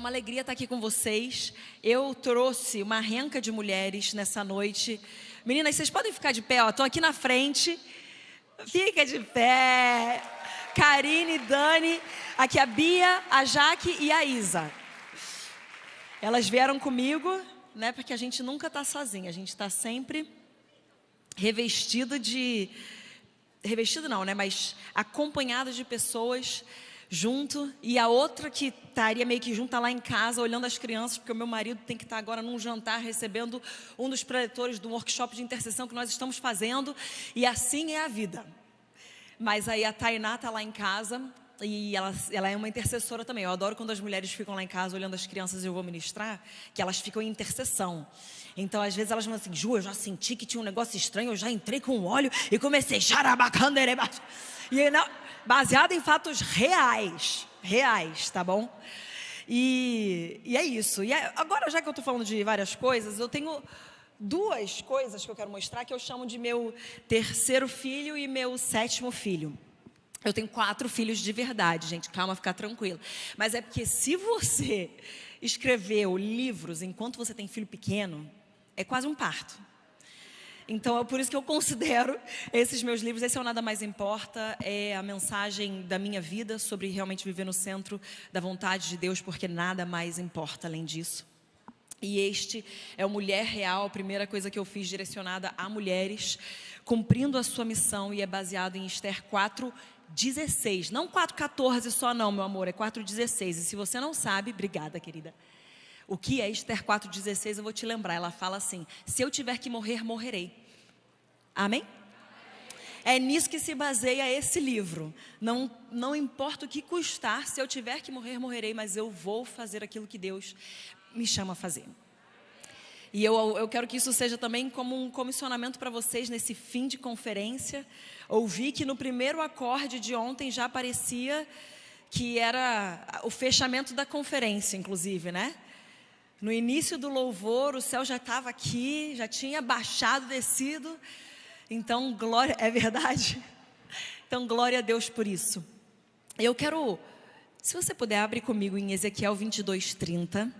uma alegria estar aqui com vocês. Eu trouxe uma renca de mulheres nessa noite. Meninas, vocês podem ficar de pé, ó. Estou aqui na frente. Fica de pé. Karine, Dani, aqui a Bia, a Jaque e a Isa. Elas vieram comigo, né? Porque a gente nunca está sozinha. A gente está sempre revestido não, né? Mas acompanhado de pessoas junto, e a outra que estaria meio que junto, tá lá em casa olhando as crianças, porque o meu marido tem que estar agora num jantar recebendo um dos preletores do workshop de intercessão que nós estamos fazendo, e assim é a vida. Mas aí a Tainá tá lá em casa e ela é uma intercessora também. Eu adoro quando as mulheres ficam lá em casa olhando as crianças e eu vou ministrar, que elas ficam em intercessão. Então, às vezes, elas vão assim: Ju, eu já senti que tinha um negócio estranho, eu já entrei com óleo e comecei xarabacandereba. E não, baseado em fatos reais, tá bom? E é isso. Agora, já que eu estou falando de várias coisas, eu tenho duas coisas que eu quero mostrar, que eu chamo de meu terceiro filho e meu sétimo filho. Eu tenho 4 filhos de verdade, gente, calma, fica tranquilo. Mas é porque se você escreveu livros enquanto você tem filho pequeno, é quase um parto. Então, é por isso que eu considero esses meus livros, esse é o Nada Mais Importa, é a mensagem da minha vida sobre realmente viver no centro da vontade de Deus, porque nada mais importa além disso. E este é o Mulher Real, a primeira coisa que eu fiz direcionada a mulheres, cumprindo a sua missão, e é baseado em Esther 4:16, não 4:14 só não, meu amor, é 4:16. E se você não sabe, obrigada, querida, o que é Esther 4:16, eu vou te lembrar. Ela fala assim: se eu tiver que morrer, morrerei. Amém? É nisso que se baseia esse livro. Não importa o que custar, se eu tiver que morrer, morrerei, mas eu vou fazer aquilo que Deus me chama a fazer. E eu quero que isso seja também como um comissionamento para vocês nesse fim de conferência. Ouvi que no primeiro acorde de ontem já parecia que era o fechamento da conferência, inclusive, né? No início do louvor, o céu já estava aqui, já tinha baixado, descido. Então, glória, é verdade? Então, glória a Deus por isso. Eu quero, se você puder, abrir comigo em Ezequiel 22:30.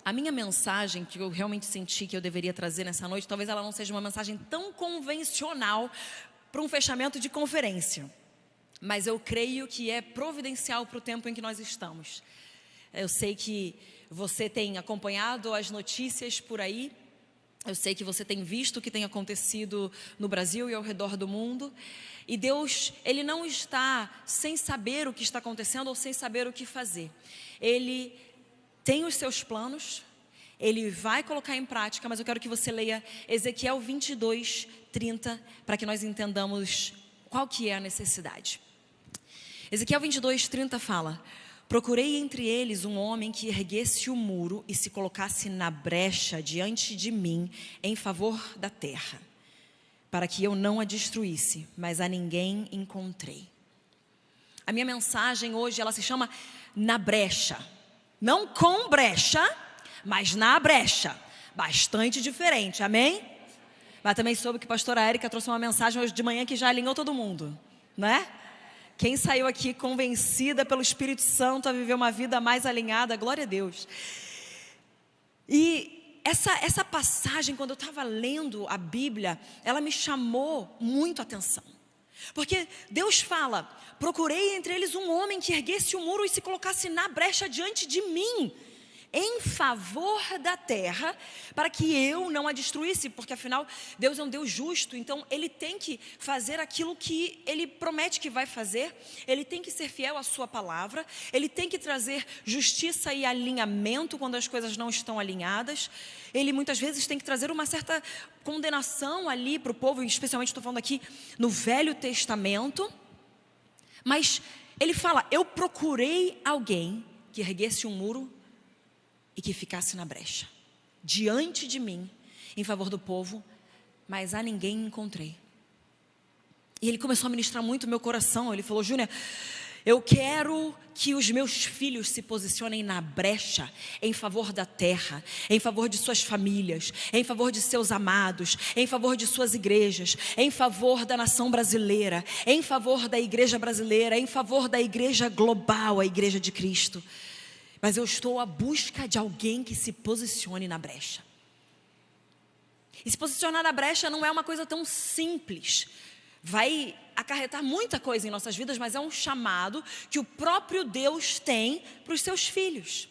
A minha mensagem, que eu realmente senti que eu deveria trazer nessa noite, talvez ela não seja uma mensagem tão convencional para um fechamento de conferência, mas eu creio que é providencial para o tempo em que nós estamos. Eu sei que você tem acompanhado as notícias por aí, eu sei que você tem visto o que tem acontecido no Brasil e ao redor do mundo, e Deus, Ele não está sem saber o que está acontecendo ou sem saber o que fazer. Ele tem os seus planos, Ele vai colocar em prática, mas eu quero que você leia Ezequiel 22:30, para que nós entendamos qual que é a necessidade. Ezequiel 22:30 fala: procurei entre eles um homem que erguesse o muro e se colocasse na brecha diante de mim em favor da terra, para que eu não a destruísse, mas a ninguém encontrei. A minha mensagem hoje, ela se chama Na Brecha. Não com brecha, mas na brecha. Bastante diferente, amém? Mas também soube que a pastora Érica trouxe uma mensagem hoje de manhã que já alinhou todo mundo, né? Quem saiu aqui convencida pelo Espírito Santo a viver uma vida mais alinhada, glória a Deus. E essa passagem, quando eu estava lendo a Bíblia, ela me chamou muito a atenção. Porque Deus fala: procurei entre eles um homem que erguesse o muro e se colocasse na brecha diante de mim, em favor da terra, para que eu não a destruísse, porque afinal Deus é um Deus justo, então Ele tem que fazer aquilo que Ele promete que vai fazer, Ele tem que ser fiel à sua palavra, Ele tem que trazer justiça e alinhamento quando as coisas não estão alinhadas, Ele muitas vezes tem que trazer uma certa condenação ali para o povo, especialmente estou falando aqui no Velho Testamento, mas Ele fala: eu procurei alguém que erguesse um muro e que ficasse na brecha diante de mim em favor do povo, mas a ninguém encontrei. E Ele começou a ministrar muito o meu coração. Ele falou: Júnior, Eu quero que os meus filhos se posicionem na brecha em favor da terra, em favor de suas famílias, em favor de seus amados, em favor de suas igrejas, em favor da nação brasileira, em favor da igreja brasileira, em favor da igreja global, a igreja de Cristo. Mas eu estou à busca de alguém que se posicione na brecha. E se posicionar na brecha não é uma coisa tão simples. Vai acarretar muita coisa em nossas vidas, mas é um chamado que o próprio Deus tem para os seus filhos.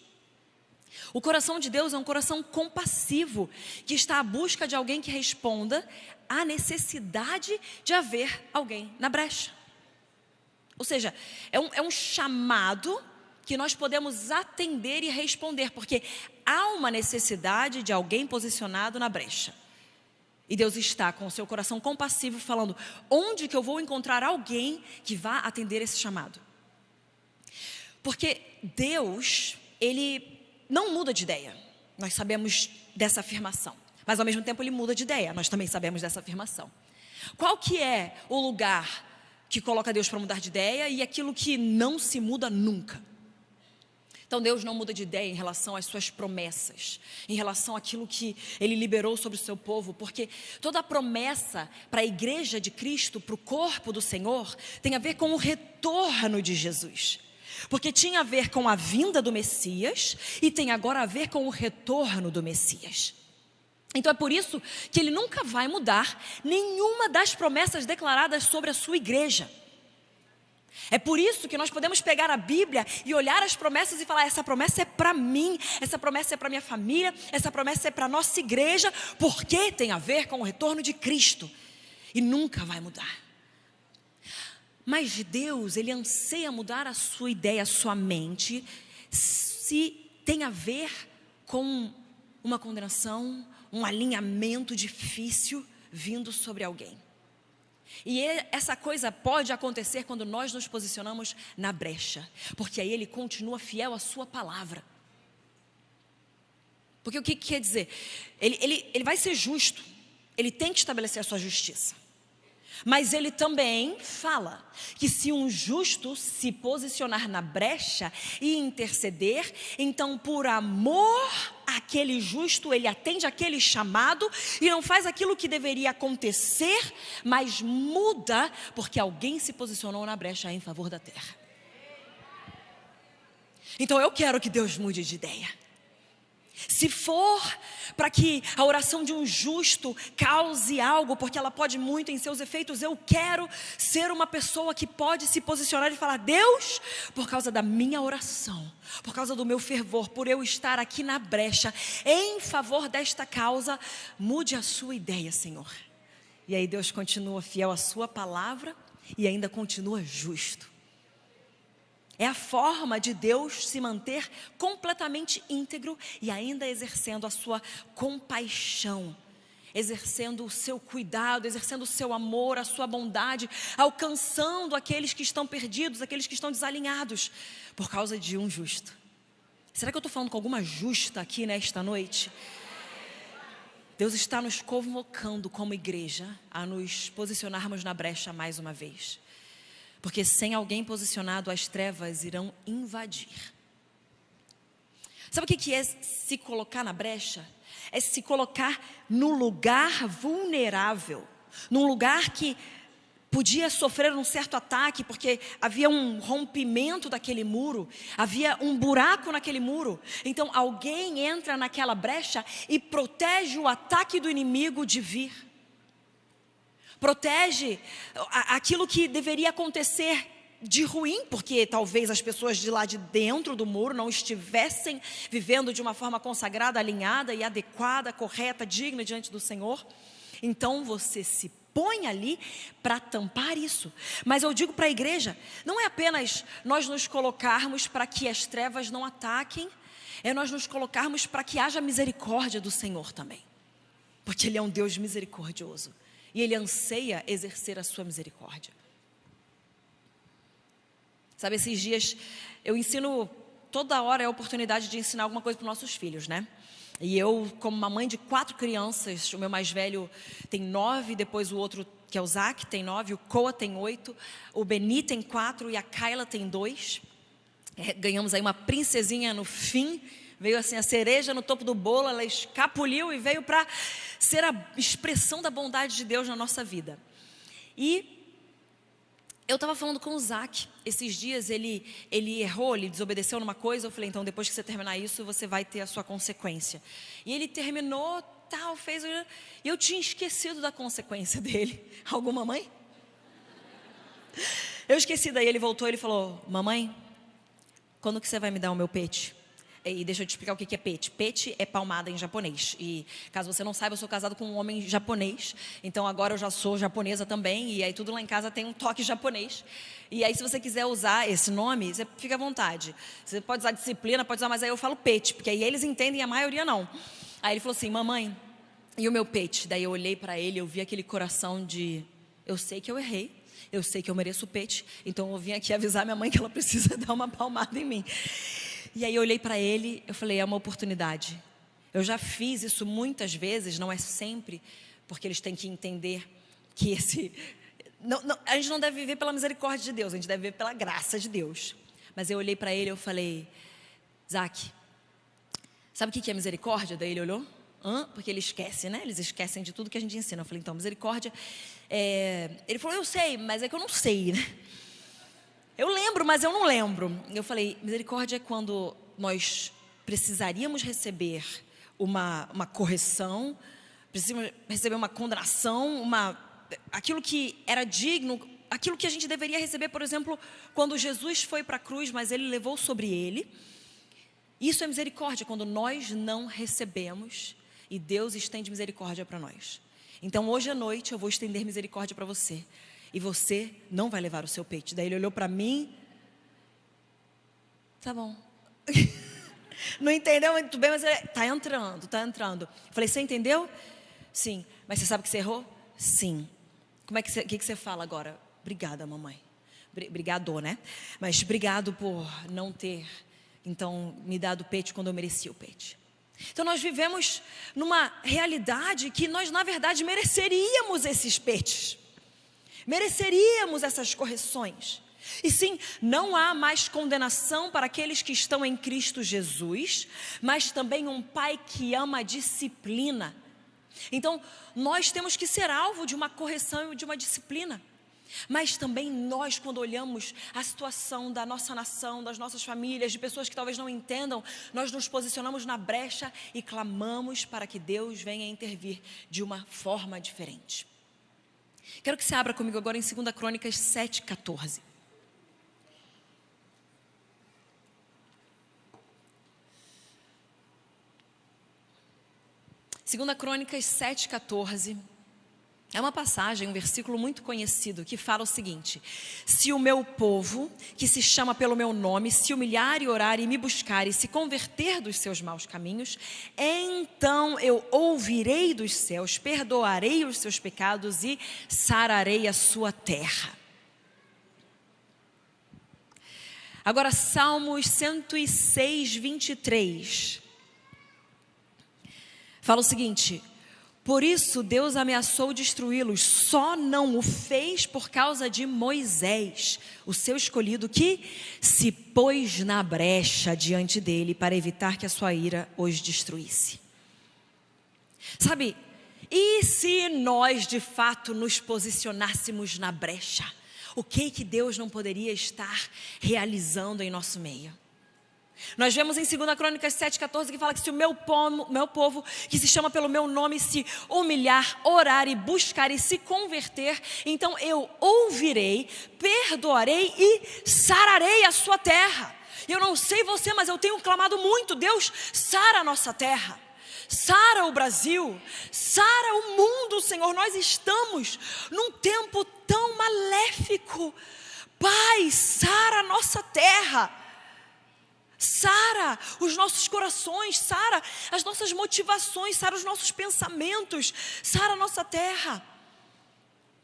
O coração de Deus é um coração compassivo, que está à busca de alguém que responda à necessidade de haver alguém na brecha. Ou seja, é um chamado que nós podemos atender e responder, porque há uma necessidade de alguém posicionado na brecha. E Deus está com o seu coração compassivo falando, onde que eu vou encontrar alguém que vá atender esse chamado? Porque Deus, Ele não muda de ideia. Nós sabemos dessa afirmação. Mas ao mesmo tempo Ele muda de ideia. Nós também sabemos dessa afirmação. Qual que é o lugar que coloca Deus para mudar de ideia e aquilo que não se muda nunca? Então Deus não muda de ideia em relação às suas promessas, em relação àquilo que Ele liberou sobre o seu povo, porque toda a promessa para a igreja de Cristo, para o corpo do Senhor, tem a ver com o retorno de Jesus. Porque tinha a ver com a vinda do Messias e tem agora a ver com o retorno do Messias. Então é por isso que Ele nunca vai mudar nenhuma das promessas declaradas sobre a sua igreja. É por isso que nós podemos pegar a Bíblia e olhar as promessas e falar, essa promessa é para mim, essa promessa é para minha família, essa promessa é para a nossa igreja, porque tem a ver com o retorno de Cristo. E nunca vai mudar. Mas Deus, Ele anseia mudar a sua ideia, a sua mente, se tem a ver com uma condenação, um alinhamento difícil vindo sobre alguém. E essa coisa pode acontecer quando nós nos posicionamos na brecha, porque aí Ele continua fiel à sua palavra. Porque o que quer dizer? Ele vai ser justo, Ele tem que estabelecer a sua justiça. Mas Ele também fala que se um justo se posicionar na brecha e interceder, então por amor àquele justo, ele atende aquele chamado e não faz aquilo que deveria acontecer, mas muda porque alguém se posicionou na brecha em favor da terra. Então eu quero que Deus mude de ideia. Se for para que a oração de um justo cause algo, porque ela pode muito em seus efeitos, eu quero ser uma pessoa que pode se posicionar e falar, Deus, por causa da minha oração, por causa do meu fervor, por eu estar aqui na brecha, em favor desta causa, mude a sua ideia, Senhor. E aí Deus continua fiel à sua palavra e ainda continua justo. É a forma de Deus se manter completamente íntegro e ainda exercendo a sua compaixão, exercendo o seu cuidado, exercendo o seu amor, a sua bondade, alcançando aqueles que estão perdidos, aqueles que estão desalinhados, por causa de um justo. Será que eu estou falando com alguma justa aqui nesta noite? Deus está nos convocando como igreja a nos posicionarmos na brecha mais uma vez. Porque sem alguém posicionado, as trevas irão invadir. Sabe o que é se colocar na brecha? É se colocar no lugar vulnerável. Num lugar que podia sofrer um certo ataque, porque havia um rompimento daquele muro. Havia um buraco naquele muro. Então alguém entra naquela brecha e protege o ataque do inimigo de vir. Protege aquilo que deveria acontecer de ruim, porque talvez as pessoas de lá de dentro do muro não estivessem vivendo de uma forma consagrada, alinhada e adequada, correta, digna diante do Senhor. Então você se põe ali para tampar isso. Mas eu digo para a igreja, não é apenas nós nos colocarmos para que as trevas não ataquem, é nós nos colocarmos para que haja misericórdia do Senhor também. Porque Ele é um Deus misericordioso. E Ele anseia exercer a sua misericórdia. Sabe, esses dias eu ensino, toda hora é a oportunidade de ensinar alguma coisa para os nossos filhos, né? E eu, como uma mãe de 4 crianças, o meu mais velho tem 9, depois o outro que é o Zac, tem 9, o Koa tem 8, o Beni tem 4 e a Kayla tem 2. Ganhamos aí uma princesinha no fim, veio assim a cereja no topo do bolo, ela escapuliu e veio para ser a expressão da bondade de Deus na nossa vida. E eu estava falando com o Zac, esses dias ele errou, ele desobedeceu numa coisa, eu falei, então depois que você terminar isso, você vai ter a sua consequência. E ele terminou, tal, fez, e eu tinha esquecido da consequência dele. Alguma mãe? Eu esqueci, daí ele voltou, ele falou, mamãe, quando que você vai me dar o meu peixe? E deixa eu te explicar o que é peixe. Peixe é palmada em japonês. E caso você não saiba, eu sou casado com um homem japonês. Então agora eu já sou japonesa também. E aí tudo lá em casa tem um toque japonês. E aí se você quiser usar esse nome, você fica à vontade. Você pode usar disciplina, pode usar, mas aí eu falo peixe. Porque aí eles entendem, a maioria não. Aí ele falou assim, mamãe, e o meu peixe? Daí eu olhei para ele, eu vi aquele coração de, eu sei que eu errei. Eu sei que eu mereço peixe. Então eu vim aqui avisar minha mãe que ela precisa dar uma palmada em mim. E aí eu olhei para ele, eu falei, é uma oportunidade. Eu já fiz isso muitas vezes, não é sempre, porque eles têm que entender que a gente não deve viver pela misericórdia de Deus, a gente deve viver pela graça de Deus. Mas eu olhei para ele, eu falei, Zac, sabe o que é misericórdia? Daí ele olhou, porque ele esquece, né? Eles esquecem de tudo que a gente ensina. Eu falei, então, misericórdia, ele falou, eu sei, mas é que eu não sei, né? Eu lembro, mas eu não lembro. Eu falei, misericórdia é quando nós precisaríamos receber uma correção, precisamos receber uma condenação, aquilo que era digno, aquilo que a gente deveria receber, por exemplo, quando Jesus foi para a cruz, mas ele levou sobre ele. Isso é misericórdia, quando nós não recebemos e Deus estende misericórdia para nós. Então hoje à noite eu vou estender misericórdia para você. E você não vai levar o seu peixe. Daí ele olhou para mim. Tá bom. Não entendeu muito bem, mas ele está entrando. Falei, você entendeu? Sim. Mas você sabe que você errou? Sim. Que você fala agora? Obrigada, mamãe. Obrigado, né? Mas obrigado por não ter, então, me dado o peixe quando eu merecia o peixe. Então nós vivemos numa realidade que nós, na verdade, mereceríamos esses peixes. Mereceríamos essas correções. E sim, não há mais condenação para aqueles que estão em Cristo Jesus, mas também um Pai que ama a disciplina. Então, nós temos que ser alvo de uma correção e de uma disciplina. Mas também nós, quando olhamos a situação da nossa nação, das nossas famílias, de pessoas que talvez não entendam, nós nos posicionamos na brecha e clamamos para que Deus venha intervir de uma forma diferente. Quero que você abra comigo agora em 2 Crônicas 7:14. Segunda Crônicas 7:14. É uma passagem, um versículo muito conhecido que fala o seguinte: se o meu povo, que se chama pelo meu nome, se humilhar e orar e me buscar e se converter dos seus maus caminhos, então eu ouvirei dos céus, perdoarei os seus pecados e sararei a sua terra. Agora Salmos 106:23 fala o seguinte: por isso Deus ameaçou destruí-los, só não o fez por causa de Moisés, o seu escolhido, que se pôs na brecha diante dele para evitar que a sua ira os destruísse. Sabe, e se nós de fato nos posicionássemos na brecha, o que Deus não poderia estar realizando em nosso meio? Nós vemos em 2 Crônicas 7:14 que fala que se o meu povo, que se chama pelo meu nome, se humilhar, orar e buscar e se converter, então eu ouvirei, perdoarei e sararei a sua terra. Eu não sei você, mas eu tenho clamado muito: Deus, sara a nossa terra, sara o Brasil, sara o mundo, Senhor. Nós estamos num tempo tão maléfico. Pai, sara a nossa terra. Sara os nossos corações, sara as nossas motivações, sara os nossos pensamentos, sara a nossa terra.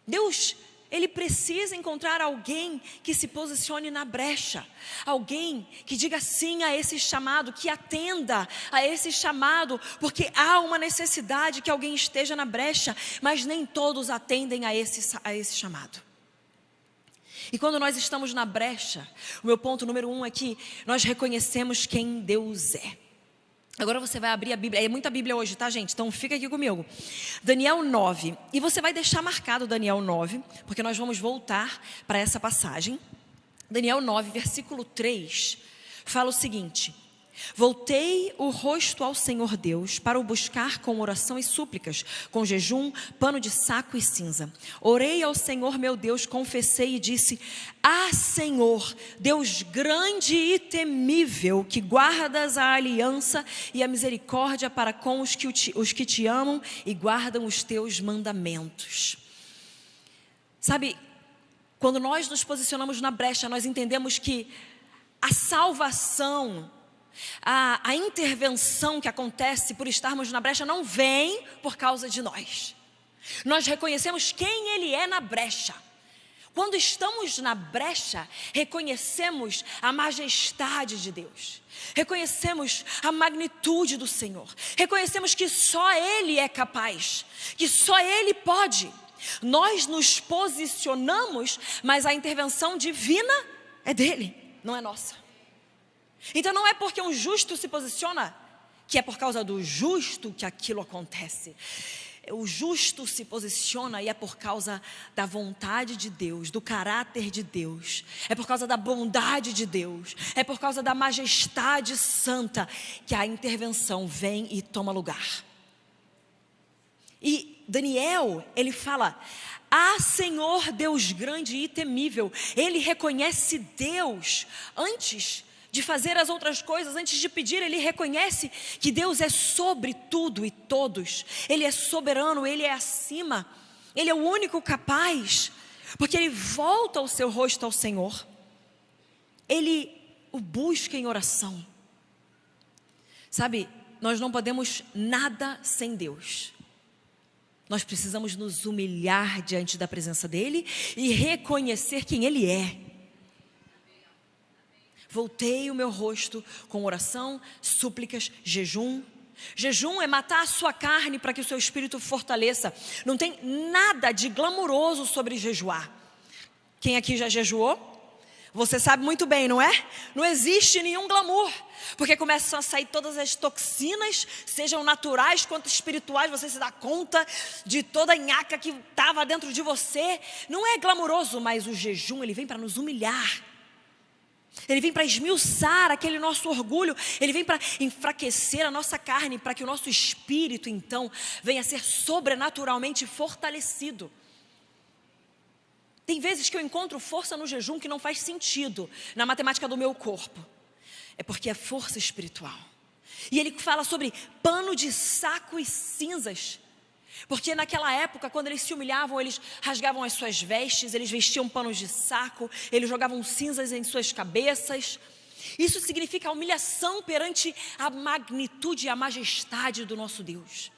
Deus, ele precisa encontrar alguém que se posicione na brecha, alguém que diga sim a esse chamado, que atenda a esse chamado, porque há uma necessidade que alguém esteja na brecha, mas nem todos atendem a esse chamado. E quando nós estamos na brecha, o meu ponto número 1 é que nós reconhecemos quem Deus é. Agora você vai abrir a Bíblia, é muita Bíblia hoje, tá, gente? Então fica aqui comigo. Daniel 9, e você vai deixar marcado Daniel 9, porque nós vamos voltar para essa passagem. Daniel 9, versículo 3, fala o seguinte: voltei o rosto ao Senhor Deus para o buscar com oração e súplicas, com jejum, pano de saco e cinza. Orei ao Senhor meu Deus, confessei e disse: ah, Senhor, Deus grande e temível, que guardas a aliança e a misericórdia para com os que te amam e guardam os teus mandamentos. Sabe, quando nós nos posicionamos na brecha, nós entendemos que a salvação, a intervenção que acontece por estarmos na brecha não vem por causa de nós. Nós reconhecemos quem Ele é na brecha. Quando estamos na brecha, reconhecemos a majestade de Deus, reconhecemos a magnitude do Senhor, reconhecemos que só Ele é capaz, que só Ele pode. Nós nos posicionamos, mas a intervenção divina é dEle, não é nossa. Então não é porque um justo se posiciona que é por causa do justo que aquilo acontece. O justo se posiciona e é por causa da vontade de Deus, do caráter de Deus. É por causa da bondade de Deus. É por causa da majestade santa que a intervenção vem e toma lugar. E Daniel, ele fala: ah, Senhor Deus grande e temível. Ele reconhece Deus antes de fazer as outras coisas, antes de pedir, ele reconhece que Deus é sobre tudo e todos. Ele é soberano, Ele é acima, Ele é o único capaz, porque ele volta o seu rosto ao Senhor, ele o busca em oração. Sabe, nós não podemos nada sem Deus. Nós precisamos nos humilhar diante da presença dEle e reconhecer quem Ele é. Voltei o meu rosto com oração, súplicas, jejum. Jejum é matar a sua carne para que o seu espírito fortaleça. Não tem nada de glamouroso sobre jejuar. Quem aqui já jejuou? Você sabe muito bem, não é? Não existe nenhum glamour, porque começam a sair todas as toxinas, sejam naturais quanto espirituais. Você se dá conta de toda a nhaca que estava dentro de você. Não é glamouroso, mas o jejum, ele vem para nos humilhar. Ele vem para esmiuçar aquele nosso orgulho. Ele vem para enfraquecer a nossa carne, para que o nosso espírito então venha a ser sobrenaturalmente fortalecido. Tem vezes que eu encontro força no jejum que não faz sentido na matemática do meu corpo. É porque é força espiritual. E ele fala sobre pano de saco e cinzas. Porque naquela época, quando eles se humilhavam, eles rasgavam as suas vestes, eles vestiam panos de saco, eles jogavam cinzas em suas cabeças. Isso significa a humilhação perante a magnitude e a majestade do nosso Deus.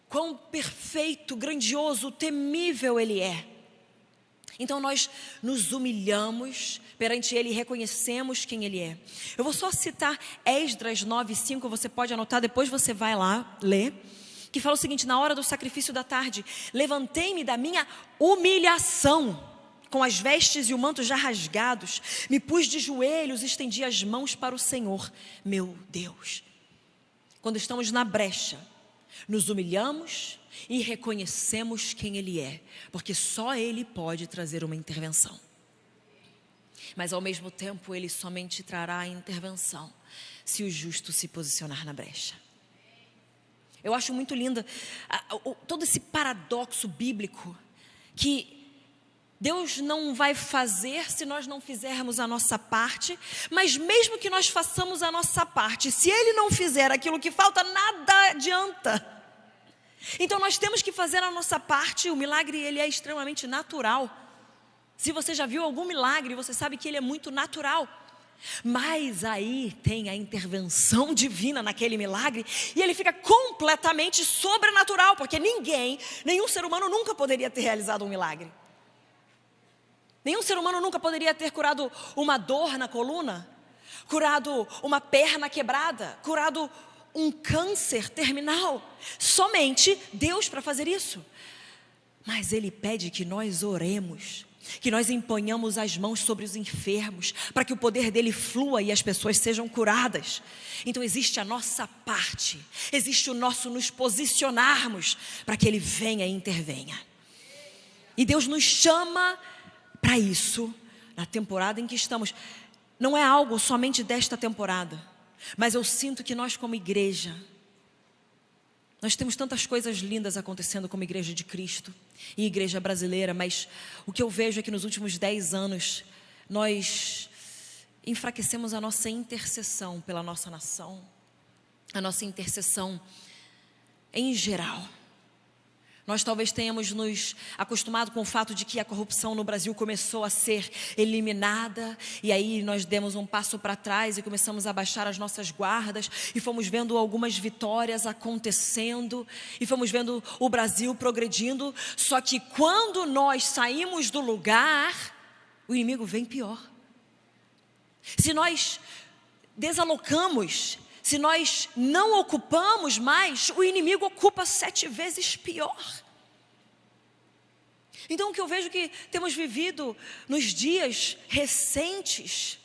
Quão perfeito, grandioso, temível Ele é. Então nós nos humilhamos perante Ele e reconhecemos quem Ele é. Eu vou só citar Esdras 9:5, você pode anotar, depois você vai lá ler. Que fala o seguinte: na hora do sacrifício da tarde, levantei-me da minha humilhação, com as vestes e o manto já rasgados, me pus de joelhos, estendi as mãos para o Senhor, meu Deus. Quando estamos na brecha, nos humilhamos e reconhecemos quem Ele é, porque só Ele pode trazer uma intervenção. Mas ao mesmo tempo, Ele somente trará a intervenção se o justo se posicionar na brecha. Eu acho muito linda todo esse paradoxo bíblico, que Deus não vai fazer se nós não fizermos a nossa parte, mas mesmo que nós façamos a nossa parte, se Ele não fizer aquilo que falta, nada adianta. Então nós temos que fazer a nossa parte. O milagre, ele é extremamente natural. Se você já viu algum milagre, você sabe que ele é muito natural. Mas aí tem a intervenção divina naquele milagre e ele fica completamente sobrenatural, porque nenhum ser humano nunca poderia ter realizado um milagre. Nenhum ser humano nunca poderia ter curado uma dor na coluna, curado uma perna quebrada, curado um câncer terminal. Somente Deus para fazer isso. Mas Ele pede que nós oremos, que nós emponhamos as mãos sobre os enfermos, para que o poder dele flua e as pessoas sejam curadas. Então existe a nossa parte, existe o nosso nos posicionarmos, para que Ele venha e intervenha. E Deus nos chama para isso, na temporada em que estamos. Não é algo somente desta temporada, mas eu sinto que nós como igreja, nós temos tantas coisas lindas acontecendo como igreja de Cristo e igreja brasileira, mas o que eu vejo é que nos últimos 10 anos, nós enfraquecemos a nossa intercessão pela nossa nação, a nossa intercessão em geral. Nós talvez tenhamos nos acostumado com o fato de que a corrupção no Brasil começou a ser eliminada, e aí nós demos um passo para trás e começamos a baixar as nossas guardas, e fomos vendo algumas vitórias acontecendo, e fomos vendo o Brasil progredindo. Só que quando nós saímos do lugar, o inimigo vem pior. Se nós desalocamos, se nós não ocupamos mais, o inimigo ocupa 7 vezes pior. Então o que eu vejo que temos vivido nos dias recentes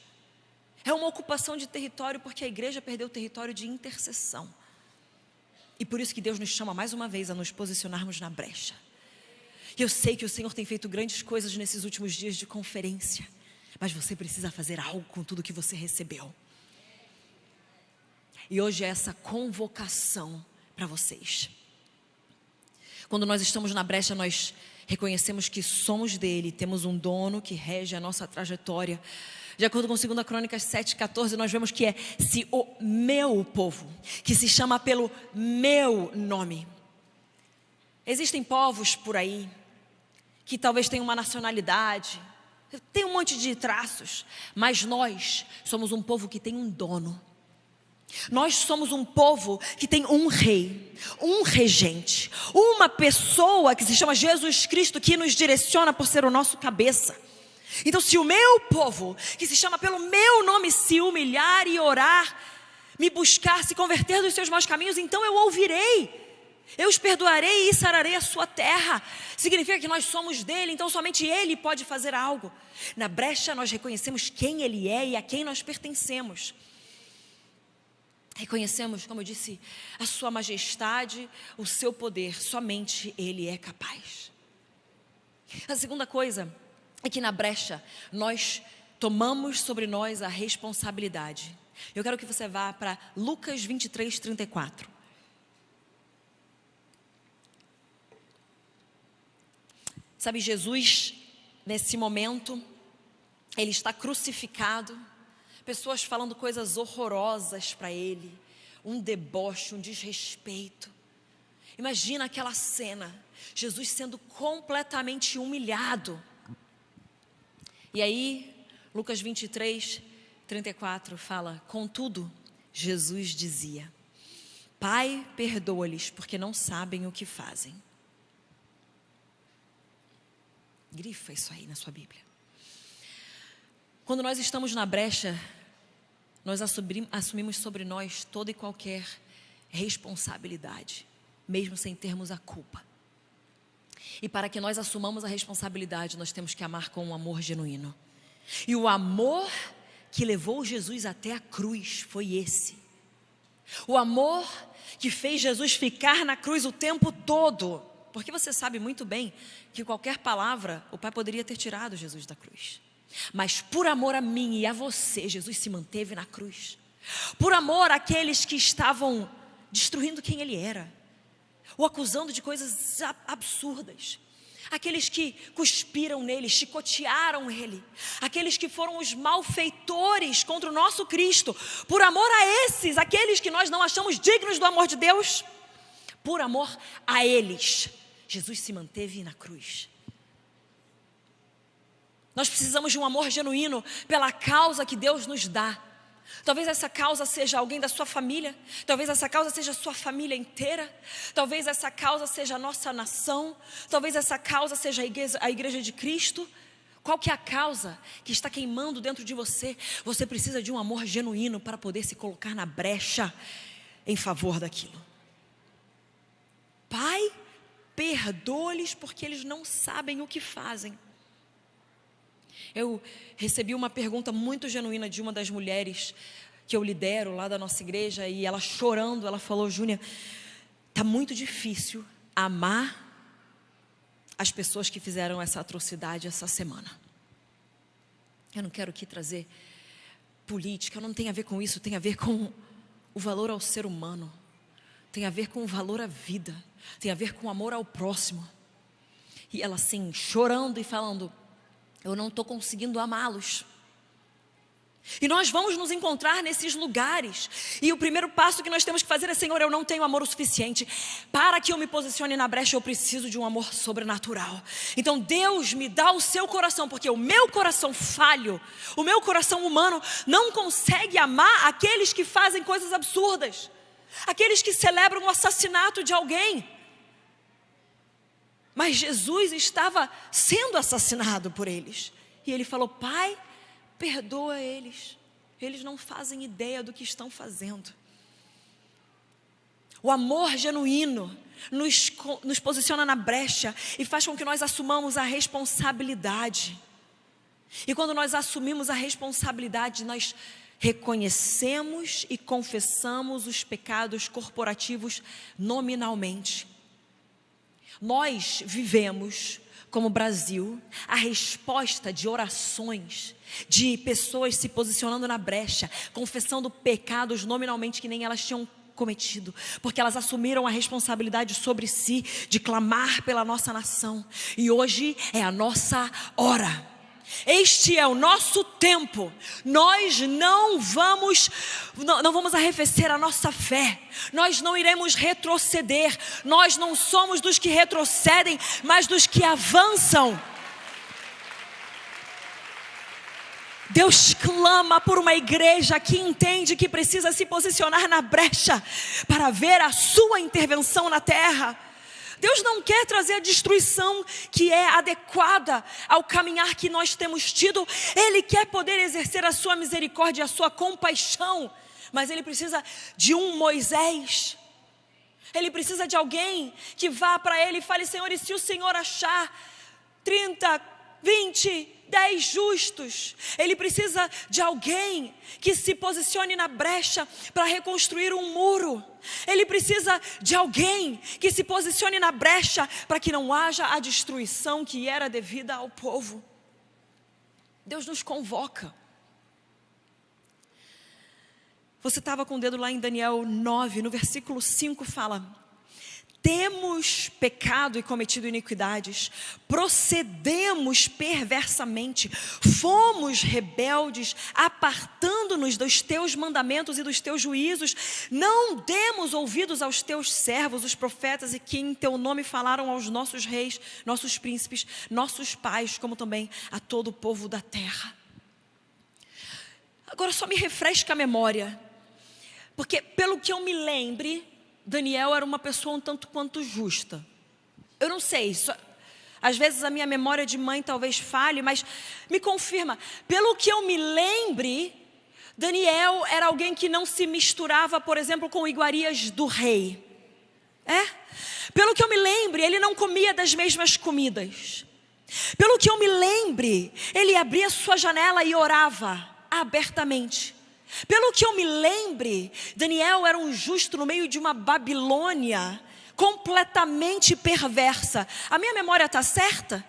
é uma ocupação de território, porque a igreja perdeu o território de intercessão. E por isso que Deus nos chama mais uma vez a nos posicionarmos na brecha. E eu sei que o Senhor tem feito grandes coisas nesses últimos dias de conferência, mas você precisa fazer algo com tudo que você recebeu. E hoje é essa convocação para vocês. Quando nós estamos na brecha, nós reconhecemos que somos dele, temos um dono que rege a nossa trajetória. De acordo com 2 Crônicas 7,14, nós vemos que é se o meu povo, que se chama pelo meu nome. Existem povos por aí, que talvez tenham uma nacionalidade, tem um monte de traços, mas nós somos um povo que tem um dono. Nós somos um povo que tem um rei, um regente, uma pessoa que se chama Jesus Cristo, que nos direciona por ser o nosso cabeça. Então se o meu povo, que se chama pelo meu nome, se humilhar e orar, me buscar, se converter dos seus maus caminhos, então eu ouvirei, eu os perdoarei e sararei a sua terra. Significa que nós somos dele, então somente ele pode fazer algo. Na brecha nós reconhecemos quem ele é e a quem nós pertencemos. Reconhecemos, como eu disse, a sua majestade, o seu poder, somente ele é capaz. A segunda coisa é que na brecha nós tomamos sobre nós a responsabilidade. Eu quero que você vá para Lucas 23:34. Sabe, Jesus, nesse momento, ele está crucificado, pessoas falando coisas horrorosas para ele, um deboche, um desrespeito. Imagina aquela cena, Jesus sendo completamente humilhado. E aí, Lucas 23:34 fala: contudo, Jesus dizia: Pai, perdoa-lhes, porque não sabem o que fazem. Grifa isso aí na sua Bíblia. Quando nós estamos na brecha, nós assumimos sobre nós toda e qualquer responsabilidade, mesmo sem termos a culpa. E para que nós assumamos a responsabilidade, nós temos que amar com um amor genuíno. E o amor que levou Jesus até a cruz foi esse. O amor que fez Jesus ficar na cruz o tempo todo. Porque você sabe muito bem que qualquer palavra, o Pai poderia ter tirado Jesus da cruz. Mas por amor a mim e a você, Jesus se manteve na cruz. Por amor àqueles que estavam destruindo quem Ele era, o acusando de coisas absurdas, aqueles que cuspiram nele, chicotearam ele, aqueles que foram os malfeitores contra o nosso Cristo. Por amor a esses, aqueles que nós não achamos dignos do amor de Deus, por amor a eles, Jesus se manteve na cruz. Nós precisamos de um amor genuíno pela causa que Deus nos dá. Talvez essa causa seja alguém da sua família, talvez essa causa seja a sua família inteira, talvez essa causa seja a nossa nação, talvez essa causa seja a igreja de Cristo. Qual que é a causa que está queimando dentro de você? Você precisa de um amor genuíno para poder se colocar na brecha em favor daquilo. Pai, perdoa-lhes porque eles não sabem o que fazem. Eu recebi uma pergunta muito genuína de uma das mulheres que eu lidero lá da nossa igreja, e ela chorando, ela falou: Júnia, está muito difícil amar as pessoas que fizeram essa atrocidade essa semana. Eu não quero aqui trazer política, não tem a ver com isso, tem a ver com o valor ao ser humano, tem a ver com o valor à vida, tem a ver com o amor ao próximo. E ela assim, chorando e falando: eu não estou conseguindo amá-los. E nós vamos nos encontrar nesses lugares, e o primeiro passo que nós temos que fazer é: Senhor, eu não tenho amor o suficiente. Para que eu me posicione na brecha, eu preciso de um amor sobrenatural. Então Deus me dá o seu coração, porque o meu coração falho, o meu coração humano não consegue amar aqueles que fazem coisas absurdas, aqueles que celebram o assassinato de alguém. Mas Jesus estava sendo assassinado por eles, e ele falou: Pai, perdoa eles, eles não fazem ideia do que estão fazendo. O amor genuíno nos posiciona na brecha e faz com que nós assumamos a responsabilidade. E quando nós assumimos a responsabilidade, nós reconhecemos e confessamos os pecados corporativos nominalmente. Nós vivemos, como Brasil, a resposta de orações, de pessoas se posicionando na brecha, confessando pecados nominalmente que nem elas tinham cometido, porque elas assumiram a responsabilidade sobre si de clamar pela nossa nação. E hoje é a nossa hora. Este é o nosso tempo. Nós não vamos arrefecer a nossa fé. Nós não iremos retroceder. Nós não somos dos que retrocedem, mas dos que avançam. Deus clama por uma igreja que entende que precisa se posicionar na brecha para ver a sua intervenção na terra. Deus não quer trazer a destruição que é adequada ao caminhar que nós temos tido. Ele quer poder exercer a sua misericórdia e a sua compaixão. Mas Ele precisa de um Moisés. Ele precisa de alguém que vá para Ele e fale: Senhor, e se o Senhor achar 30, 20, 10 justos? Ele precisa de alguém que se posicione na brecha para reconstruir um muro. Ele precisa de alguém que se posicione na brecha para que não haja a destruição que era devida ao povo. Deus nos convoca. Você estava com o dedo lá em Daniel 9, no versículo 5 fala: temos pecado e cometido iniquidades, procedemos perversamente, fomos rebeldes, apartando-nos dos teus mandamentos e dos teus juízos, não demos ouvidos aos teus servos, os profetas, e que em teu nome falaram aos nossos reis, nossos príncipes, nossos pais, como também a todo o povo da terra. Agora só me refresca a memória, porque pelo que eu me lembre, Daniel era uma pessoa um tanto quanto justa. Eu não sei, às vezes a minha memória de mãe talvez falhe, mas me confirma. Pelo que eu me lembre, Daniel era alguém que não se misturava, por exemplo, com iguarias do rei. Pelo que eu me lembre, ele não comia das mesmas comidas. Pelo que eu me lembre, ele abria sua janela e orava abertamente. Pelo que eu me lembre, Daniel era um justo no meio de uma Babilônia completamente perversa. A minha memória está certa?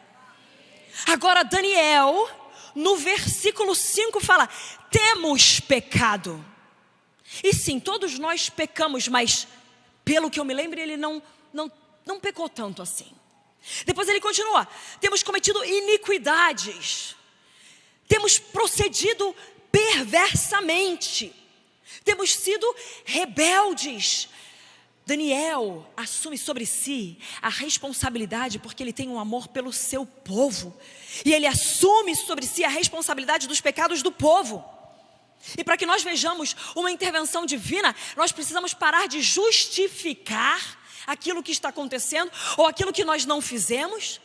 Agora Daniel, no versículo 5 fala: temos pecado. E sim, todos nós pecamos, mas pelo que eu me lembro, ele não pecou tanto assim. Depois ele continua: temos cometido iniquidades, temos procedido perversamente, temos sido rebeldes. Daniel assume sobre si a responsabilidade, porque ele tem um amor pelo seu povo, e ele assume sobre si a responsabilidade dos pecados do povo. E para que nós vejamos uma intervenção divina, nós precisamos parar de justificar aquilo que está acontecendo, ou aquilo que nós não fizemos,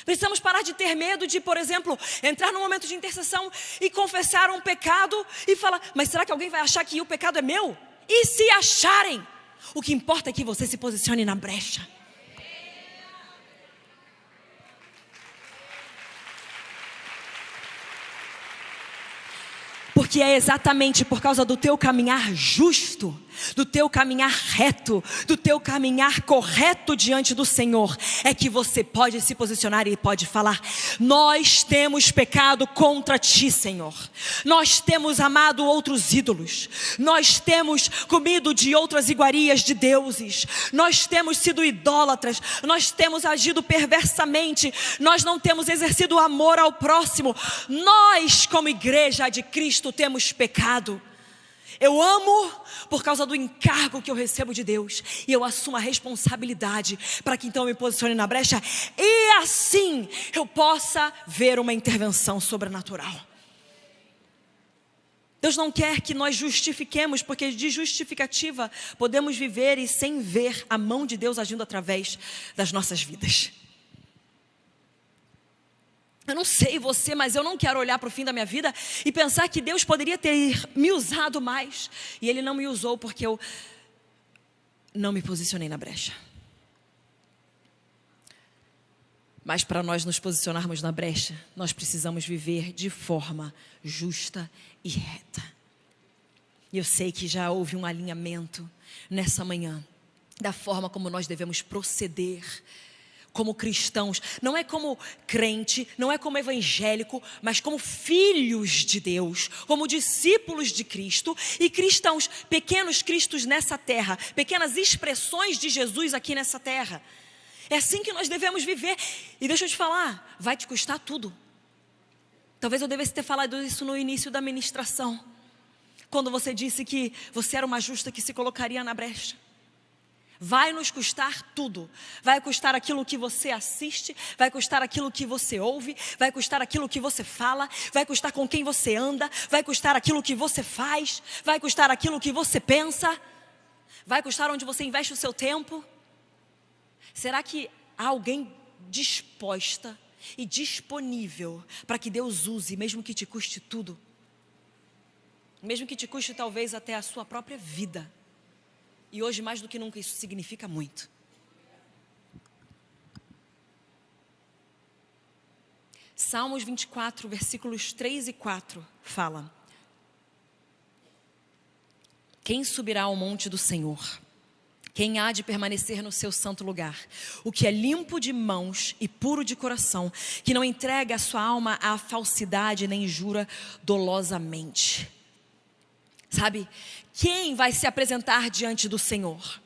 Precisamos parar de ter medo de, por exemplo, entrar num momento de intercessão e confessar um pecado e falar, mas será que alguém vai achar que o pecado é meu? E se acharem? O que importa é que você se posicione na brecha. Porque é exatamente por causa do teu caminhar justo, do teu caminhar reto, do teu caminhar correto diante do Senhor, é que você pode se posicionar e pode falar, nós temos pecado contra ti, Senhor. Nós temos amado outros ídolos. Nós temos comido de outras iguarias de deuses. Nós temos sido idólatras. Nós temos agido perversamente. Nós não temos exercido amor ao próximo. Nós, como igreja de Cristo, temos pecado. Eu amo por causa do encargo que eu recebo de Deus. E eu assumo a responsabilidade para que então eu me posicione na brecha. E assim eu possa ver uma intervenção sobrenatural. Deus não quer que nós justifiquemos, porque de justificativa podemos viver e sem ver a mão de Deus agindo através das nossas vidas. Eu não sei você, mas eu não quero olhar para o fim da minha vida e pensar que Deus poderia ter me usado mais. E Ele não me usou porque eu não me posicionei na brecha. Mas para nós nos posicionarmos na brecha, nós precisamos viver de forma justa e reta. E eu sei que já houve um alinhamento nessa manhã da forma como nós devemos proceder como cristãos, não é como crente, não é como evangélico, mas como filhos de Deus, como discípulos de Cristo e cristãos, pequenos cristos nessa terra, pequenas expressões de Jesus aqui nessa terra. É assim que nós devemos viver. E deixa eu te falar, vai te custar tudo. Talvez eu devesse ter falado isso no início da ministração, quando você disse que você era uma justa que se colocaria na brecha. Vai nos custar tudo. Vai custar aquilo que você assiste, vai custar aquilo que você ouve, vai custar aquilo que você fala, vai custar com quem você anda, vai custar aquilo que você faz, vai custar aquilo que você pensa, vai custar onde você investe o seu tempo. Será que há alguém disposta e disponível para que Deus use, mesmo que te custe tudo? Mesmo que te custe talvez até a sua própria vida. E hoje, mais do que nunca, isso significa muito. Salmos 24, versículos 3 e 4 fala: quem subirá ao monte do Senhor? Quem há de permanecer no seu santo lugar? O que é limpo de mãos e puro de coração, que não entrega a sua alma à falsidade, nem jura dolosamente. Sabe, quem vai se apresentar diante do Senhor?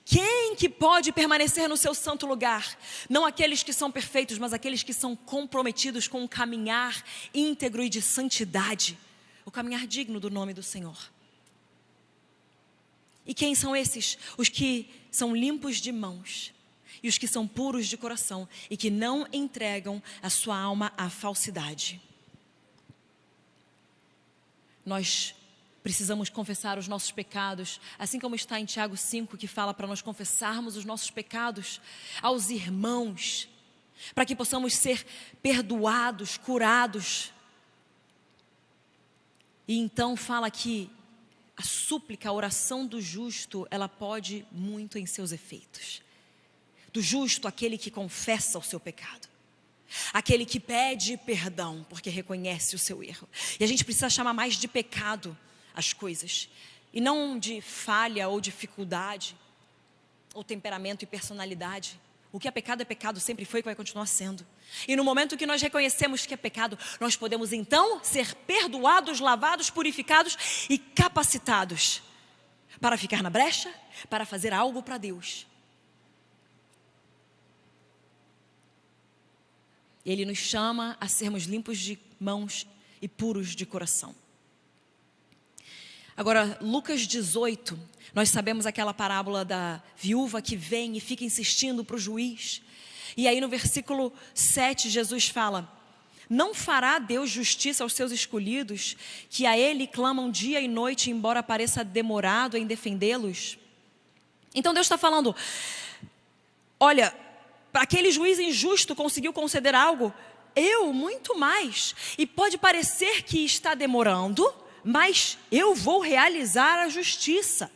Quem que pode permanecer no seu santo lugar? Não aqueles que são perfeitos, mas aqueles que são comprometidos com um caminhar íntegro e de santidade. O caminhar digno do nome do Senhor. E quem são esses? Os que são limpos de mãos e os que são puros de coração e que não entregam a sua alma à falsidade. Nós precisamos confessar os nossos pecados, assim como está em Tiago 5, que fala para nós confessarmos os nossos pecados aos irmãos, para que possamos ser perdoados, curados. E então fala que a súplica, a oração do justo, ela pode muito em seus efeitos. Do justo, aquele que confessa o seu pecado. Aquele que pede perdão, porque reconhece o seu erro. E a gente precisa chamar mais de pecado as coisas, e não de falha ou dificuldade, ou temperamento e personalidade. O que é pecado sempre foi e vai continuar sendo. E no momento que nós reconhecemos que é pecado, nós podemos então ser perdoados, lavados, purificados e capacitados para ficar na brecha, para fazer algo para Deus. Ele nos chama a sermos limpos de mãos e puros de coração. Agora, Lucas 18, nós sabemos aquela parábola da viúva que vem e fica insistindo para o juiz. E aí no versículo 7, Jesus fala: não fará Deus justiça aos seus escolhidos, que a Ele clamam dia e noite, embora pareça demorado em defendê-los? Então Deus está falando: olha, aquele juiz injusto conseguiu conceder algo, eu muito mais. E pode parecer que está demorando, mas eu vou realizar a justiça.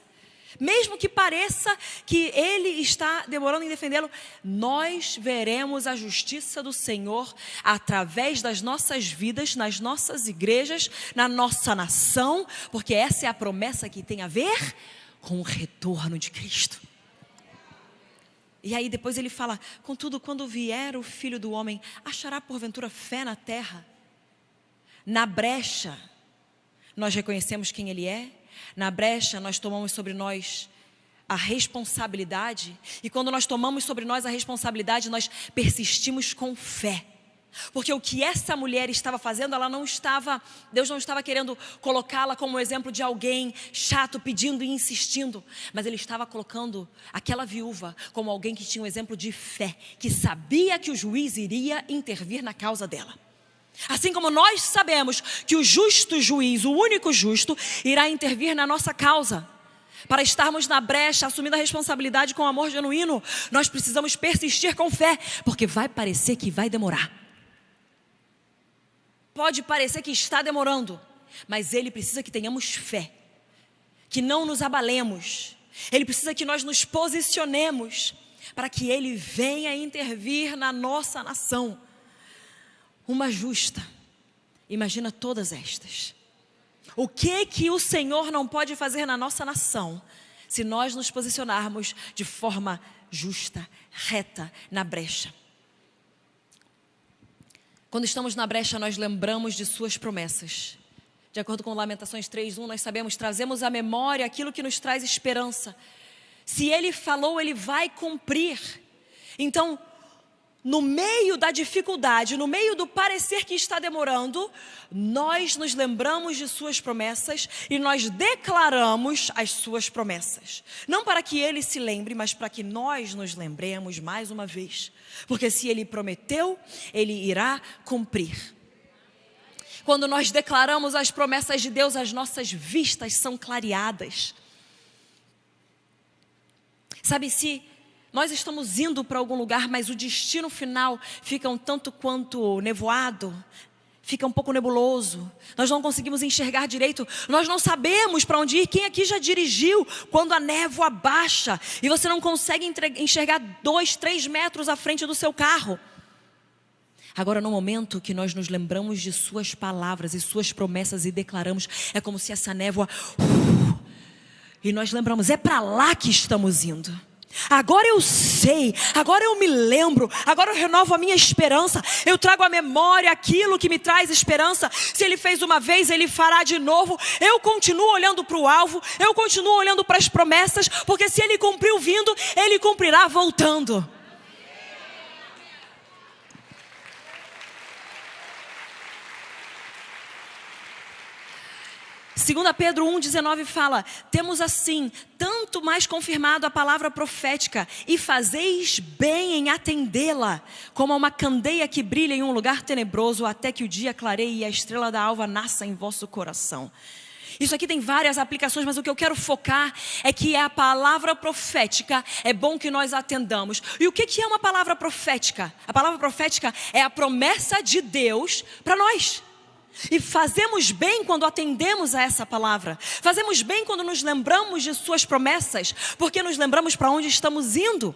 Mesmo que pareça que ele está demorando em defendê-lo, nós veremos a justiça do Senhor através das nossas vidas, nas nossas igrejas, na nossa nação, porque essa é a promessa que tem a ver com o retorno de Cristo. E aí depois ele fala: contudo, quando vier o Filho do Homem, achará porventura fé na terra? Na brecha, nós reconhecemos quem Ele é. Na brecha, nós tomamos sobre nós a responsabilidade. E quando nós tomamos sobre nós a responsabilidade, nós persistimos com fé. Porque o que essa mulher estava fazendo, Deus não estava querendo colocá-la como exemplo de alguém chato, pedindo e insistindo. Mas Ele estava colocando aquela viúva como alguém que tinha um exemplo de fé, que sabia que o juiz iria intervir na causa dela. Assim como nós sabemos que o justo juiz, o único justo, irá intervir na nossa causa. Para estarmos na brecha, assumindo a responsabilidade com amor genuíno, nós precisamos persistir com fé, porque vai parecer que vai demorar. Pode parecer que está demorando, mas Ele precisa que tenhamos fé, que não nos abalemos. Ele precisa que nós nos posicionemos para que Ele venha intervir na nossa nação. Uma justa, imagina todas estas. O que o Senhor não pode fazer na nossa nação, se nós nos posicionarmos de forma justa, reta, na brecha? Quando estamos na brecha, nós lembramos de suas promessas. De acordo com Lamentações 3:1, nós sabemos, trazemos à memória aquilo que nos traz esperança. Se Ele falou, Ele vai cumprir. Então, no meio da dificuldade, no meio do parecer que está demorando, nós nos lembramos de suas promessas e nós declaramos as suas promessas. Não para que Ele se lembre, mas para que nós nos lembremos mais uma vez. Porque se Ele prometeu, Ele irá cumprir. Quando nós declaramos as promessas de Deus, as nossas vistas são clareadas. Sabe, se nós estamos indo para algum lugar, mas o destino final fica um tanto quanto nevoado, fica um pouco nebuloso, nós não conseguimos enxergar direito, nós não sabemos para onde ir. Quem aqui já dirigiu quando a névoa baixa e você não consegue enxergar 2, 3 metros à frente do seu carro? Agora, no momento que nós nos lembramos de suas palavras e suas promessas e declaramos, é como se essa névoa e nós lembramos, é para lá que estamos indo. Agora eu sei, agora eu me lembro, agora eu renovo a minha esperança, eu trago à memória aquilo que me traz esperança. Se Ele fez uma vez, Ele fará de novo. Eu continuo olhando para o alvo, eu continuo olhando para as promessas, porque se Ele cumpriu vindo, Ele cumprirá voltando. 2 Pedro 1,19 fala: temos assim tanto mais confirmado a palavra profética, e fazeis bem em atendê-la, como a uma candeia que brilha em um lugar tenebroso, até que o dia clareie e a estrela da alva nasça em vosso coração. Isso aqui tem várias aplicações, mas o que eu quero focar é que a palavra profética é bom que nós atendamos. E o que é uma palavra profética? A palavra profética é a promessa de Deus para nós. E fazemos bem quando atendemos a essa palavra. Fazemos bem quando nos lembramos de suas promessas, porque nos lembramos para onde estamos indo.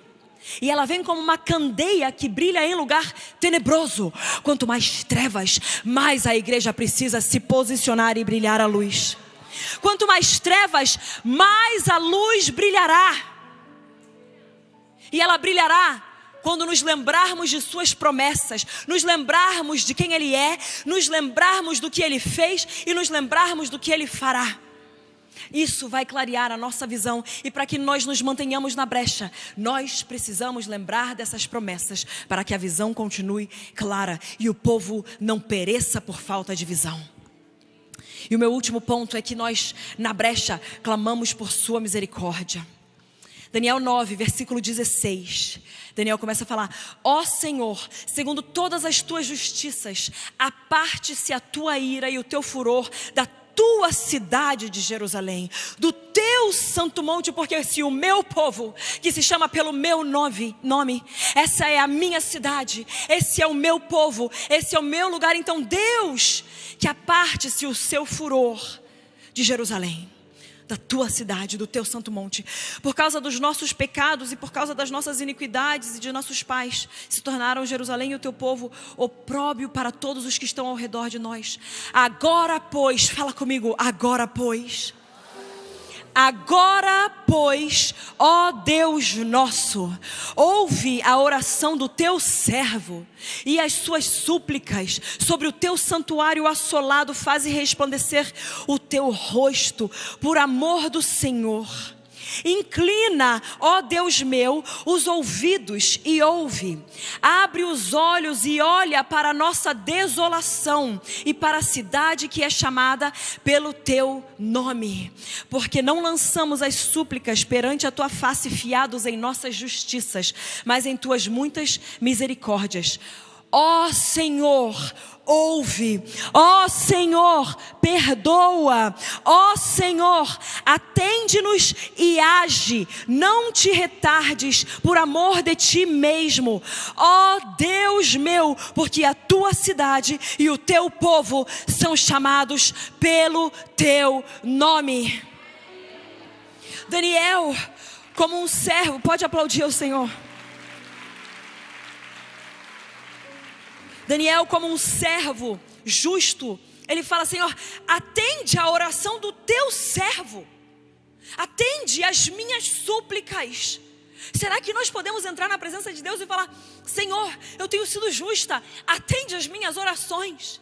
E ela vem como uma candeia que brilha em lugar tenebroso. Quanto mais trevas, mais a igreja precisa se posicionar e brilhar a luz. Quanto mais trevas, mais a luz brilhará. E ela brilhará quando nos lembrarmos de suas promessas, nos lembrarmos de quem Ele é, nos lembrarmos do que Ele fez e nos lembrarmos do que Ele fará. Isso vai clarear a nossa visão, e para que nós nos mantenhamos na brecha, nós precisamos lembrar dessas promessas para que a visão continue clara e o povo não pereça por falta de visão. E o meu último ponto é que nós, na brecha, clamamos por sua misericórdia. Daniel 9, versículo 16. Daniel começa a falar: ó Senhor, segundo todas as tuas justiças, aparte-se a tua ira e o teu furor da tua cidade de Jerusalém, do teu santo monte, porque se o meu povo, que se chama pelo meu nome, essa é a minha cidade, esse é o meu povo, esse é o meu lugar, então Deus, que aparte-se o seu furor de Jerusalém, da tua cidade, do teu santo monte, por causa dos nossos pecados e por causa das nossas iniquidades e de nossos pais, se tornaram Jerusalém e o teu povo opróbio para todos os que estão ao redor de nós. Agora pois, fala comigo, agora pois, ó Deus nosso, ouve a oração do teu servo e as suas súplicas sobre o teu santuário assolado, faze resplandecer o teu rosto por amor do Senhor. Inclina, ó Deus meu, os ouvidos e ouve. Abre os olhos e olha para a nossa desolação e para a cidade que é chamada pelo teu nome. Porque não lançamos as súplicas perante a tua face fiados em nossas justiças, mas em tuas muitas misericórdias. Ó Senhor, ouve, ó Senhor, perdoa, ó Senhor, atende-nos e age, não te retardes por amor de ti mesmo, ó Deus meu, porque a tua cidade e o teu povo são chamados pelo teu nome. Daniel, como um servo, pode aplaudir o Senhor. Daniel, como um servo justo, ele fala: Senhor, atende a oração do teu servo, atende as minhas súplicas. Será que nós podemos entrar na presença de Deus e falar: Senhor, eu tenho sido justa, atende as minhas orações,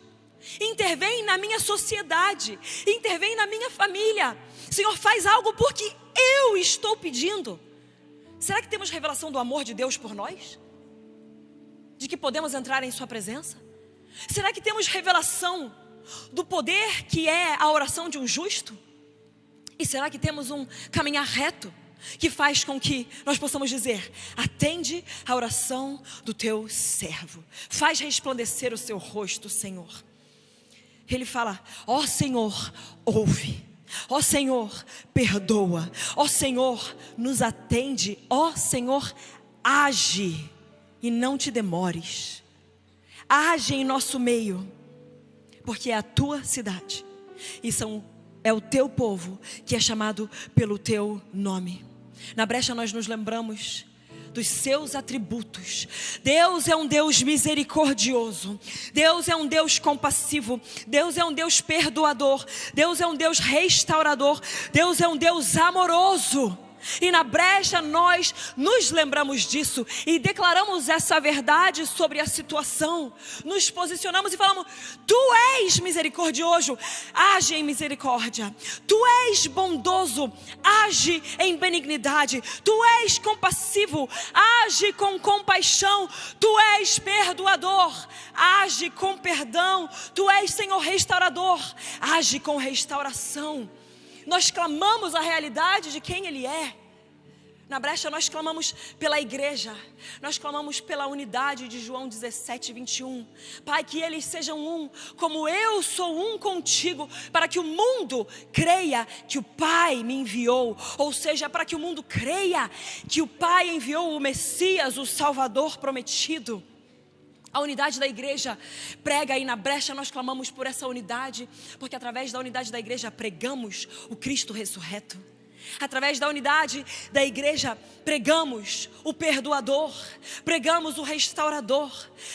intervém na minha sociedade, intervém na minha família, Senhor, faz algo porque eu estou pedindo. Será que temos revelação do amor de Deus por nós? De que podemos entrar em sua presença? Será que temos revelação do poder que é a oração de um justo? E será que temos um caminhar reto que faz com que nós possamos dizer: atende a oração do teu servo, faz resplandecer o seu rosto, Senhor. Ele fala: ó Senhor, ouve, ó Senhor, perdoa, ó Senhor, nos atende, ó Senhor, age e não te demores, age em nosso meio, porque é a tua cidade e é o teu povo que é chamado pelo teu nome. Na brecha nós nos lembramos dos seus atributos. Deus é um Deus misericordioso, Deus é um Deus compassivo, Deus é um Deus perdoador, Deus é um Deus restaurador, Deus é um Deus amoroso. E na brecha nós nos lembramos disso e declaramos essa verdade sobre a situação. Nos posicionamos e falamos: tu és misericordioso, age em misericórdia. Tu és bondoso, age em benignidade. Tu és compassivo, age com compaixão. Tu és perdoador, age com perdão. Tu és, Senhor, restaurador, age com restauração. Nós clamamos a realidade de quem Ele é. Na brecha nós clamamos pela igreja, nós clamamos pela unidade de João 17, 21. Pai, que eles sejam um, como eu sou um contigo, para que o mundo creia que o Pai me enviou. Ou seja, para que o mundo creia que o Pai enviou o Messias, o Salvador prometido. A unidade da igreja prega, aí na brecha nós clamamos por essa unidade, porque através da unidade da igreja pregamos o Cristo ressurreto. Através da unidade da igreja pregamos o perdoador, pregamos o restaurador,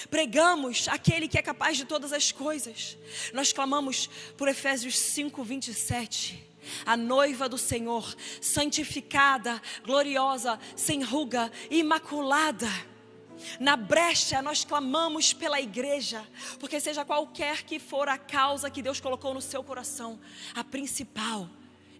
pregamos aquele que é capaz de todas as coisas. Nós clamamos por Efésios 5, 27. A noiva do Senhor, santificada, gloriosa, sem ruga, imaculada. Na brecha nós clamamos pela igreja, porque seja qualquer que for a causa que Deus colocou no seu coração, a principal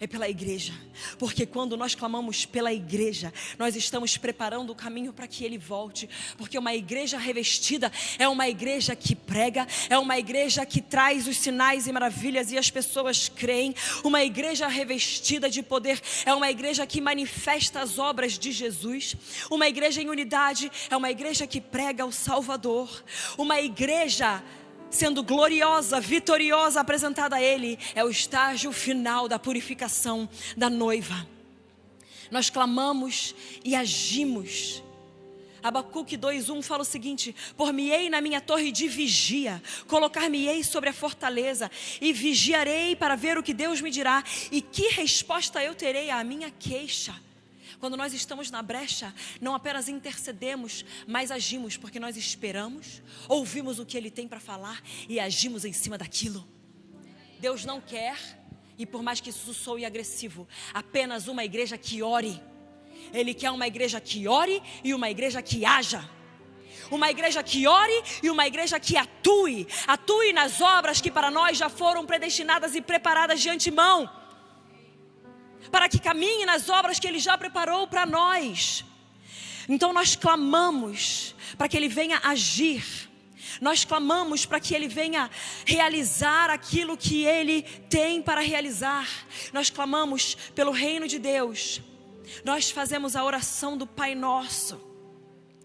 é pela igreja, porque quando nós clamamos pela igreja, nós estamos preparando o caminho para que Ele volte, porque uma igreja revestida é uma igreja que prega, é uma igreja que traz os sinais e maravilhas e as pessoas creem. Uma igreja revestida de poder é uma igreja que manifesta as obras de Jesus. Uma igreja em unidade é uma igreja que prega o Salvador. Uma igreja sendo gloriosa, vitoriosa, apresentada a Ele, é o estágio final da purificação da noiva. Nós clamamos e agimos. Abacuque 2:1 fala o seguinte: por-me-ei na minha torre de vigia, colocar-me-ei sobre a fortaleza, e vigiarei para ver o que Deus me dirá, e que resposta eu terei à minha queixa. Quando nós estamos na brecha, não apenas intercedemos, mas agimos, porque nós esperamos, ouvimos o que Ele tem para falar e agimos em cima daquilo. Deus não quer, e por mais que isso soe agressivo, apenas uma igreja que ore. Ele quer uma igreja que ore e uma igreja que haja. Uma igreja que ore e uma igreja que atue. Atue nas obras que para nós já foram predestinadas e preparadas de antemão, para que caminhe nas obras que Ele já preparou para nós. Então nós clamamos para que Ele venha agir. Nós clamamos para que Ele venha realizar aquilo que Ele tem para realizar. Nós clamamos pelo reino de Deus. Nós fazemos a oração do Pai Nosso.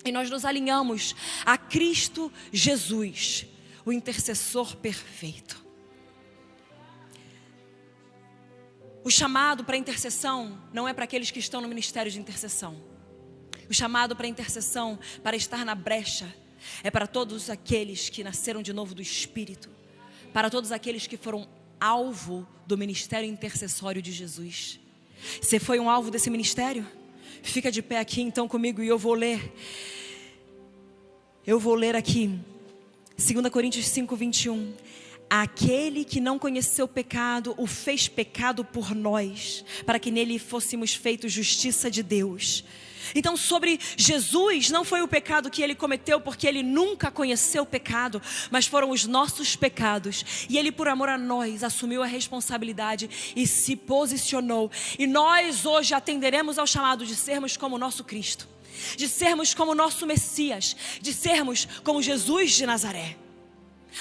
E nós nos alinhamos a Cristo Jesus, o intercessor perfeito. O chamado para intercessão não é para aqueles que estão no ministério de intercessão. O chamado para intercessão, para estar na brecha, é para todos aqueles que nasceram de novo do Espírito. Para todos aqueles que foram alvo do ministério intercessório de Jesus. Você foi um alvo desse ministério? Fica de pé aqui então comigo e eu vou ler. Eu vou ler aqui 2 Coríntios 5:21. Aquele que não conheceu o pecado, o fez pecado por nós, para que nele fôssemos feitos justiça de Deus. Então sobre Jesus não foi o pecado que Ele cometeu, porque Ele nunca conheceu o pecado, mas foram os nossos pecados. E Ele, por amor a nós, assumiu a responsabilidade e se posicionou. E nós hoje atenderemos ao chamado de sermos como o nosso Cristo, de sermos como o nosso Messias, de sermos como Jesus de Nazaré.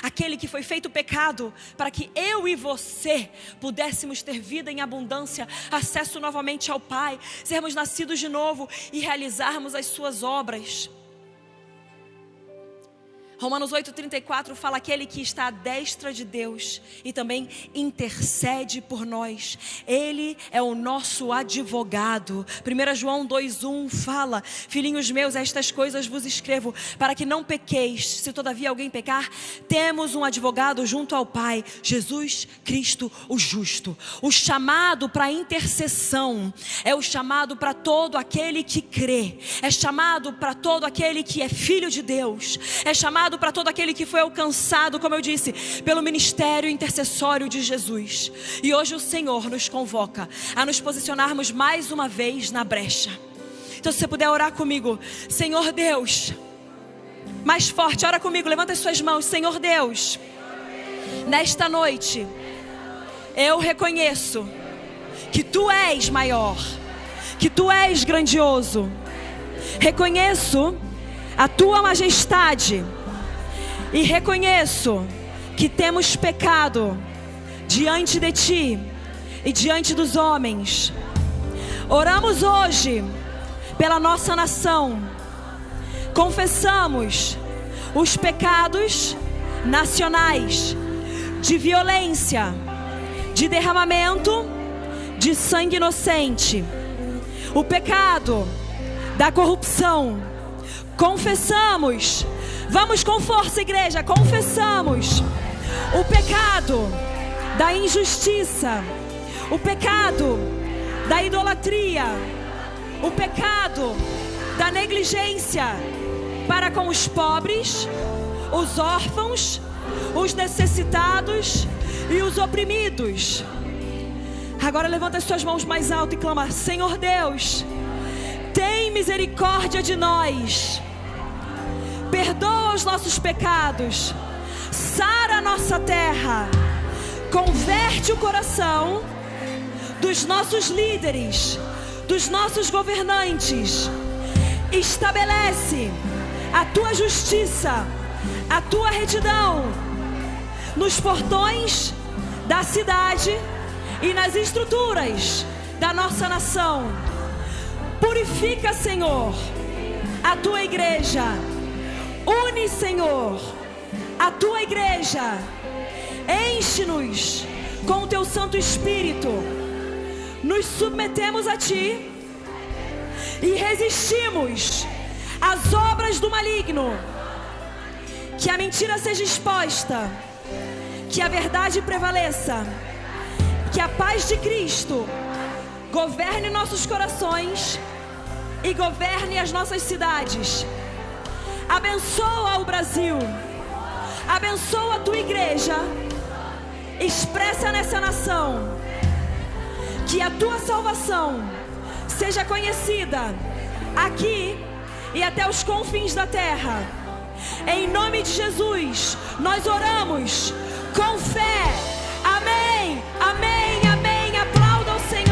Aquele que foi feito pecado para que eu e você pudéssemos ter vida em abundância, acesso novamente ao Pai, sermos nascidos de novo e realizarmos as suas obras. Romanos 8:34 fala: aquele que está à destra de Deus e também intercede por nós. Ele é o nosso advogado. 1 João 2:1 fala: filhinhos meus, estas coisas vos escrevo para que não pequeis. Se todavia alguém pecar, temos um advogado junto ao Pai, Jesus Cristo o justo. O chamado para a intercessão é o chamado para todo aquele que crê. É chamado para todo aquele que é filho de Deus. É chamado para todo aquele que foi alcançado, como eu disse, pelo ministério intercessório de Jesus. E hoje o Senhor nos convoca a nos posicionarmos mais uma vez na brecha. Então se você puder orar comigo: Senhor Deus, mais forte, ora comigo, levanta as suas mãos. Senhor Deus, nesta noite eu reconheço que Tu és maior, que Tu és grandioso. Reconheço a Tua majestade e reconheço que temos pecado diante de Ti e diante dos homens. Oramos hoje pela nossa nação. Confessamos os pecados nacionais de violência, de derramamento de sangue inocente, o pecado da corrupção. Confessamos, vamos com força, igreja, confessamos o pecado da injustiça, o pecado da idolatria, o pecado da negligência para com os pobres, os órfãos, os necessitados e os oprimidos. Agora levanta as suas mãos mais alto e clama: Senhor Deus, tem misericórdia de nós. Perdoa os nossos pecados, sara a nossa terra, converte o coração dos nossos líderes, dos nossos governantes, estabelece a Tua justiça, a Tua retidão nos portões da cidade e nas estruturas da nossa nação. Purifica, Senhor, a Tua igreja. Une, Senhor, a tua igreja. Enche-nos com o teu Santo Espírito. Nos submetemos a ti e resistimos às obras do maligno. Que a mentira seja exposta, que a verdade prevaleça, que a paz de Cristo governe nossos corações e governe as nossas cidades. Abençoa o Brasil, abençoa a tua igreja, expressa nessa nação, que a tua salvação seja conhecida aqui e até os confins da terra. Em nome de Jesus, nós oramos com fé. Amém, amém, amém. Aplauda o Senhor.